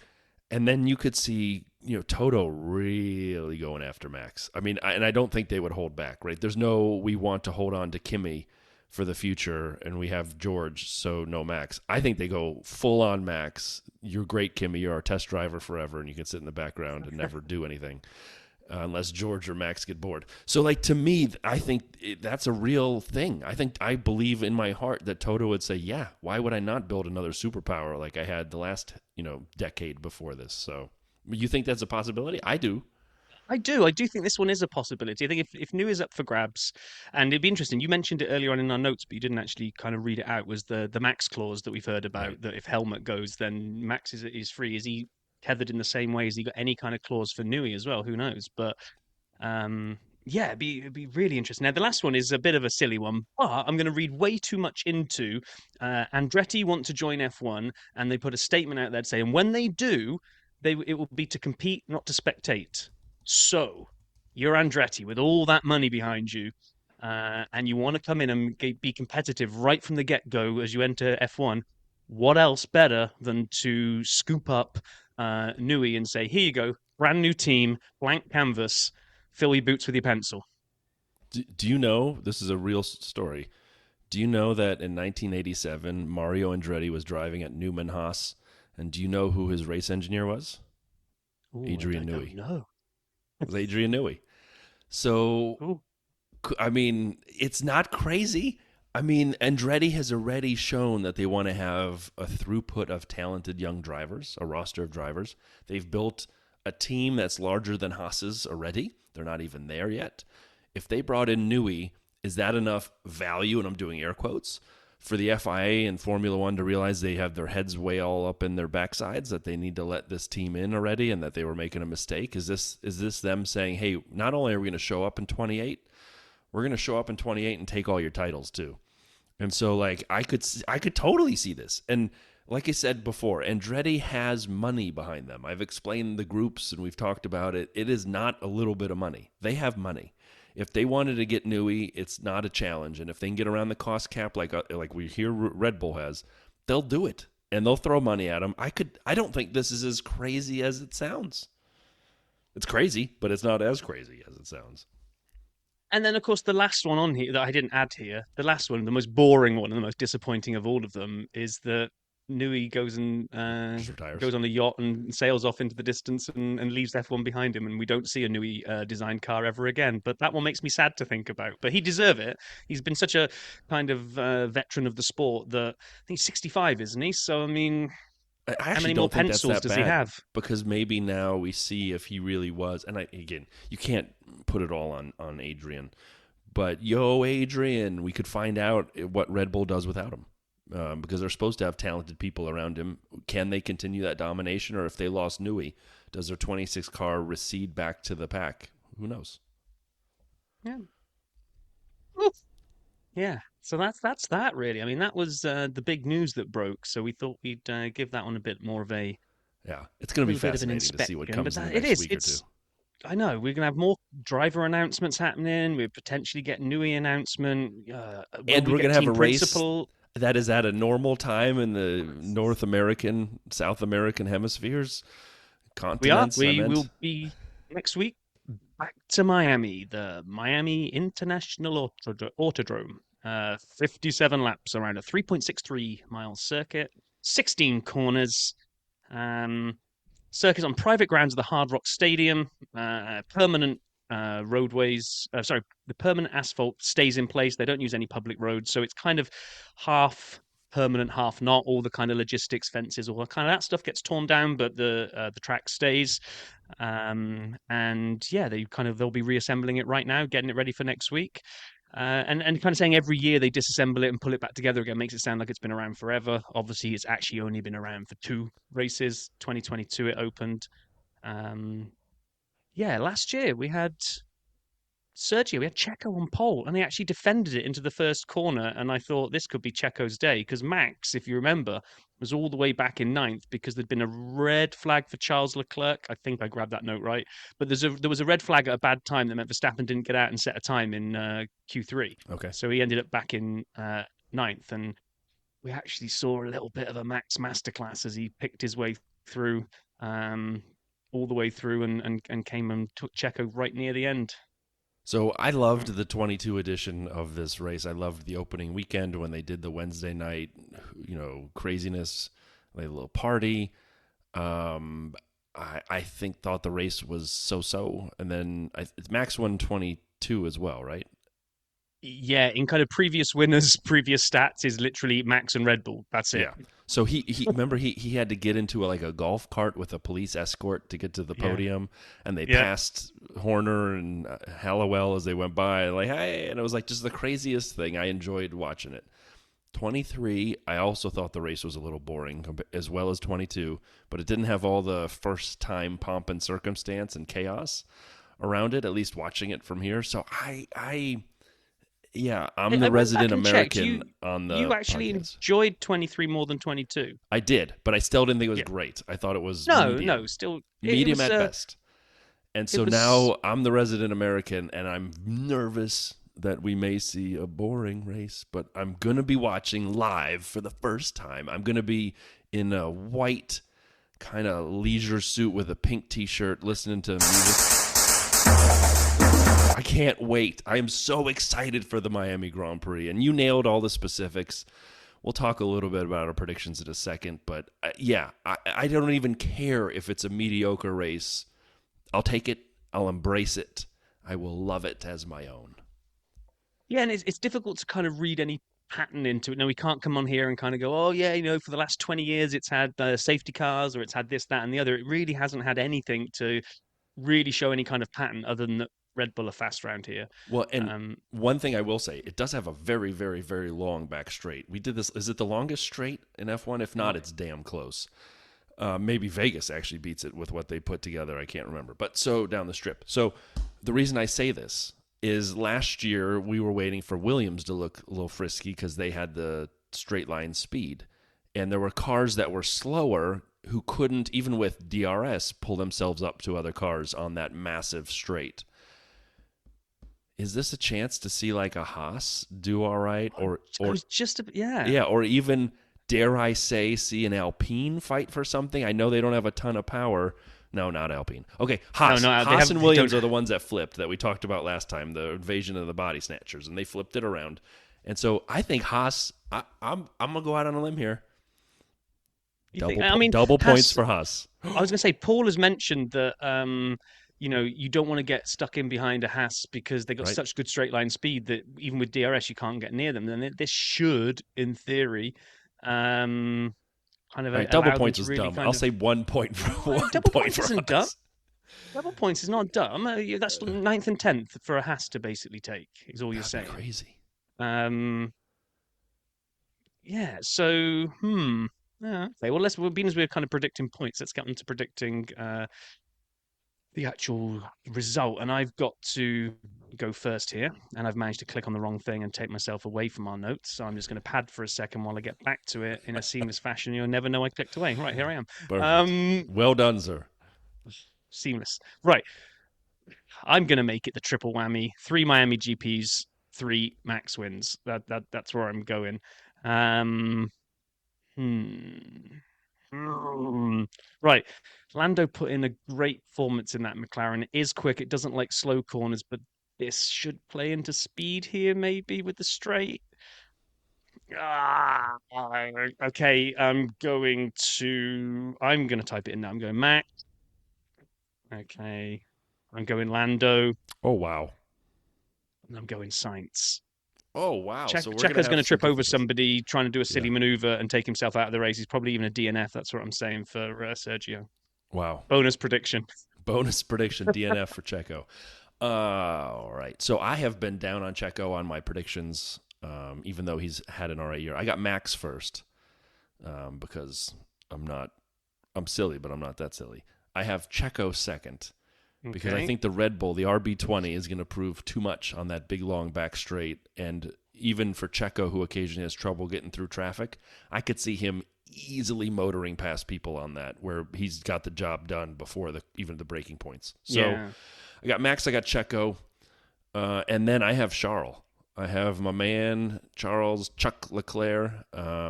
And then you could see, Toto really going after Max. I mean, I don't think they would hold back, right? There's we want to hold on to Kimi for the future, and we have George, so no Max. I think they go full on Max. You're great, Kimi. You're our test driver forever, and you can sit in the background and never do anything. unless George or Max get bored. So, like, to me, I think that's a real thing. I believe in my heart that Toto would say, yeah, why would I not build another superpower like I had the last, decade before this? So, you think that's a possibility? I do. I do. I do think this one is a possibility. I think if New is up for grabs, and it'd be interesting. You mentioned it earlier on in our notes, but you didn't actually kind of read it out. Was the Max clause that we've heard Right. about? That if Helmet goes, then Max is free. Is he tethered in the same way? Has he got any kind of clause for Newey as well? Who knows? But yeah, it'd be really interesting. Now, the last one is a bit of a silly one, but I'm going to read way too much into. Andretti want to join F1, and they put a statement out there saying when they do, it will be to compete, not to spectate. So, you're Andretti with all that money behind you, and you want to come in and be competitive right from the get go as you enter F1. What else better than to scoop up Newey and say, "Here you go, brand new team, blank canvas." Fill your boots with your pencil. Do you know this is a real story? Do you know that in 1987 Mario Andretti was driving at Newman Haas, and do you know who his race engineer was? Oh, I Adrian don't Newey. know. It was Adrian Newey. So, Ooh. I mean, it's not crazy. I mean, Andretti has already shown that they want to have a throughput of talented young drivers, a roster of drivers. They've built a team that's larger than Haas's already. They're not even there yet. If they brought in Newey, is that enough value? And I'm doing air quotes for the FIA and Formula One to realize they have their heads way all up in their backsides, that they need to let this team in already, and that they were making a mistake. Is this them saying, hey, not only are we going to show up in 28, we're going to show up in 28 and take all your titles too. And so, like, I could totally see this. And like I said before, Andretti has money behind them. I've explained the groups and we've talked about it. It is not a little bit of money. They have money. If they wanted to get Newey, it's not a challenge. And if they can get around the cost cap like we hear Red Bull has, they'll do it. And they'll throw money at him. I don't think this is as crazy as it sounds. It's crazy, but it's not as crazy as it sounds. And then, of course, the last one on here that I didn't add here, the last one, the most boring one and the most disappointing of all of them, is that Newey goes and Just retires. goes on a yacht and sails off into the distance and leaves F1 behind him, and we don't see a Newey designed car ever again. But that one makes me sad to think about. But he deserve it. He's been such a kind of veteran of the sport that I think he's 65, isn't he? So I mean, I how actually many more don't think that's pencils that does he bad have? because maybe now we see if he really was. And again, you can't put it all on Adrian, but yo, Adrian, we could find out what Red Bull does without him because they're supposed to have talented people around him. Can they continue that domination, or if they lost Newey, does their 26 car recede back to the pack? Who knows? Yeah. Oof. Yeah. So that's that really. I mean, that was the big news that broke. So we thought we'd give that one a bit more of a Yeah, it's going to be little bit of an fascinating to see what inspection. But comes in the it next is. week or two. It's. I know we're gonna have more driver announcements happening. We're potentially getting Newey announcement. Will And we we're get going to have team a race principal? that is at a normal time in the North American, South American hemispheres, We are. continents. I We meant. will be next week back to Miami, the Miami International Autodrome. 57 laps around a 3.63 mile circuit, 16 corners. Um, Circuits on private grounds of the Hard Rock Stadium. Permanent roadways. Sorry, the permanent asphalt stays in place. They don't use any public roads, so it's kind of half permanent, half not. All the kind of logistics, fences, all that kind of that stuff gets torn down, but the track stays. And yeah, they'll be reassembling it right now, getting it ready for next week. And kind of saying every year they disassemble it and pull it back together again makes it sound like it's been around forever. Obviously, it's actually only been around for 2 races. 2022 it opened. Um, yeah, last year we had Sergio, we had Checo on pole, and he actually defended it into the first corner. And I thought this could be Checo's day because Max, if you remember, was all the way back in ninth because there'd been a red flag for Charles Leclerc. I think I grabbed that note right, but there was a red flag at a bad time that meant Verstappen didn't get out and set a time in Q3. Okay. So he ended up back in ninth, and we actually saw a little bit of a Max masterclass as he picked his way through, all the way through, and came and took Checo right near the end. So I loved the 22 edition of this race. I loved the opening weekend when they did the Wednesday night, craziness. They had a little party. I thought the race was so, and then Max won 22 as well, right? Yeah, in kind of previous winners, previous stats is literally Max and Red Bull. That's it. Yeah. So he remember he had to get into a golf cart with a police escort to get to the podium, and they passed Horner and Hallowell as they went by, like, hey, and it was like just the craziest thing. I enjoyed watching it. 23, I also thought the race was a little boring, as well as 22, but it didn't have all the first time pomp and circumstance and chaos around it. At least watching it from here, so Yeah, I'm the resident American on the You actually podcast. enjoyed 23 more than 22. I did, but I still didn't think it was great. I thought it was still medium at best. And so now I'm the resident American, and I'm nervous that we may see a boring race, but I'm going to be watching live for the first time. I'm going to be in a white kind of leisure suit with a pink t-shirt listening to music. I can't wait. I am so excited for the Miami Grand Prix. And you nailed all the specifics. We'll talk a little bit about our predictions in a second. But I don't even care if it's a mediocre race. I'll take it. I'll embrace it. I will love it as my own. Yeah, and it's difficult to kind of read any pattern into it. Now, we can't come on here and kind of go, oh, yeah, for the last 20 years it's had safety cars or it's had this, that, and the other. It really hasn't had anything to really show any kind of pattern other than that Red Bull are fast around here. Well, and one thing I will say, it does have a very, very, very long back straight. We did this. Is it the longest straight in F1? If not, it's damn close. Maybe Vegas actually beats it with what they put together. I can't remember. But so down the strip. So the reason I say this is last year we were waiting for Williams to look a little frisky because they had the straight line speed. And there were cars that were slower who couldn't, even with DRS, pull themselves up to other cars on that massive straight. Is this a chance to see like a Haas do all right, or or even, dare I say, see an Alpine fight for something? I know they don't have a ton of power. No, not Alpine. Okay, Haas. Haas and Williams are the ones that flipped that we talked about last time, the invasion of the body snatchers, and they flipped it around. And so I think Haas. I'm gonna go out on a limb here. Double points for Haas. I was gonna say Paul has mentioned that. You don't want to get stuck in behind a Haas because they got such good straight line speed that even with DRS you can't get near them. Then this should, in theory, kind of double points is really dumb. I'll say 1 point for one. Double points isn't dumb. Double points is not dumb. That's 9th and 10th for a Haas to basically take. Is all you're saying. Crazy. Yeah. So. Yeah, okay. Well, being as we're kind of predicting points, let's get on to predicting. The actual result, and I've got to go first here, and I've managed to click on the wrong thing and take myself away from our notes, so I'm just going to pad for a second while I get back to it in a seamless fashion. You'll never know I clicked away. Right, here I am. Perfect. Well done, sir. Seamless. Right, I'm going to make it the triple whammy: 3 Miami GPs, 3 Max wins. That's where I'm going. Right. Lando put in a great performance in that McLaren. It is quick. It doesn't like slow corners, but this should play into speed here, maybe, with the straight. Okay. I'm going to type it in now. I'm going Max. Okay. I'm going Lando. Oh, wow. And I'm going Sainz. Oh, wow. Checo's going to trip over somebody trying to do a silly maneuver and take himself out of the race. He's probably even a DNF. That's what I'm saying for Sergio. Wow. Bonus prediction, DNF for Checo. All right. So I have been down on Checo on my predictions, even though he's had an all right year. I got Max first because I'm silly, but I'm not that silly. I have Checo second. Because I think the Red Bull, the RB20, is going to prove too much on that big, long back straight. And even for Checo, who occasionally has trouble getting through traffic, I could see him easily motoring past people on that, where he's got the job done before even the breaking points. So I got Max, I got Checo, and then I have Charles. I have my man, Chuck Leclerc,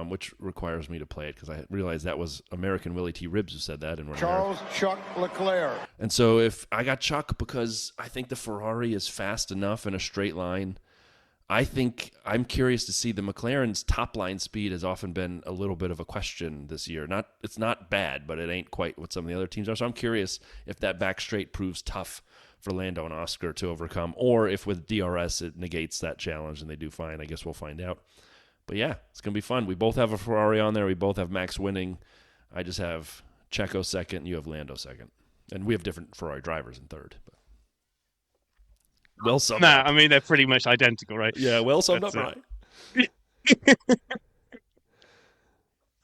which requires me to play it because I realized that was American Willie T. Ribbs who said that. Chuck Leclerc. And so if I got Chuck because I think the Ferrari is fast enough in a straight line. I think I'm curious to see the McLaren's top line speed has often been a little bit of a question this year. It's not bad, but it ain't quite what some of the other teams are. So I'm curious if that back straight proves tough for Lando and Oscar to overcome, or if with DRS it negates that challenge and they do fine. I guess we'll find out. But yeah, it's going to be fun. We both have a Ferrari on there. We both have Max winning. I just have Checo second, and you have Lando second. And we have different Ferrari drivers in third. But well summed up. I mean, they're pretty much identical, right? Yeah, well summed up, right?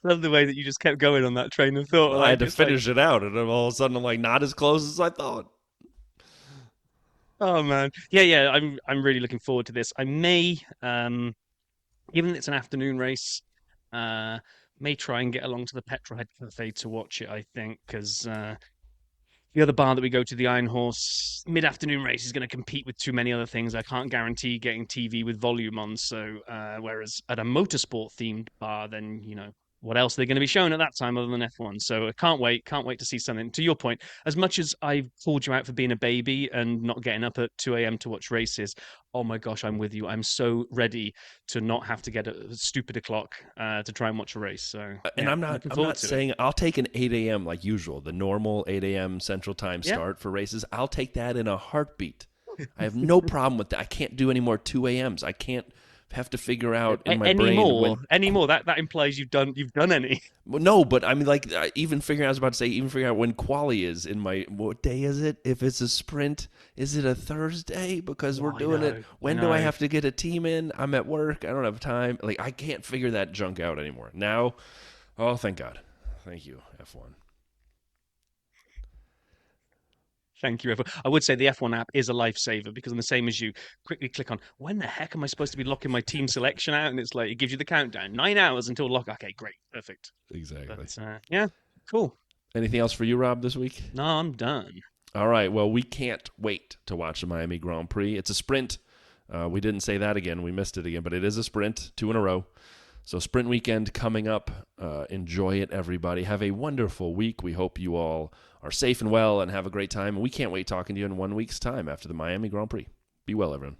Love the way that you just kept going on that train of thought. I had to finish it out, and all of a sudden I'm like, not as close as I thought. Oh man, yeah. I'm really looking forward to this. I may, given it's an afternoon race, may try and get along to the Petrolhead Cafe to watch it. I think because the other bar that we go to, the Iron Horse, mid-afternoon race is going to compete with too many other things. I can't guarantee getting TV with volume on. So whereas at a motorsport-themed bar, then what else are they going to be showing at that time other than F1? So I can't wait to see something. To your point, as much as I've called you out for being a baby and not getting up at 2 a.m. to watch races, oh my gosh, I'm with you. I'm so ready to not have to get a stupid o'clock to try and watch a race. So, and I'm not saying I'll take an 8 a.m. like usual, the normal 8 a.m. Central Time start for races. I'll take that in a heartbeat. I have no problem with that. I can't do any more 2 a.m.s. I can't have to figure out in my brain anymore. That implies you've done any. Well, no, but I mean, like even figuring out when quali is in my, what day is it? If it's a sprint, is it a Thursday? Because we're doing it. When do I have to get a team in? I'm at work. I don't have time. Like I can't figure that junk out anymore. Now, oh, thank God. Thank you, F1. Thank you, everyone. I would say the F1 app is a lifesaver because I'm the same as you. Quickly click on, when the heck am I supposed to be locking my team selection out? And it's like, it gives you the countdown. 9 hours until lock. Okay, great. Perfect. Exactly. But, yeah, cool. Anything else for you, Rob, this week? No, I'm done. All right. Well, we can't wait to watch the Miami Grand Prix. It's a sprint. We didn't say that again. We missed it again. But it is a sprint, 2 in a row. So sprint weekend coming up. Enjoy it, everybody. Have a wonderful week. We hope you all are safe and well and have a great time. We can't wait talking to you in 1 week's time after the Miami Grand Prix. Be well, everyone.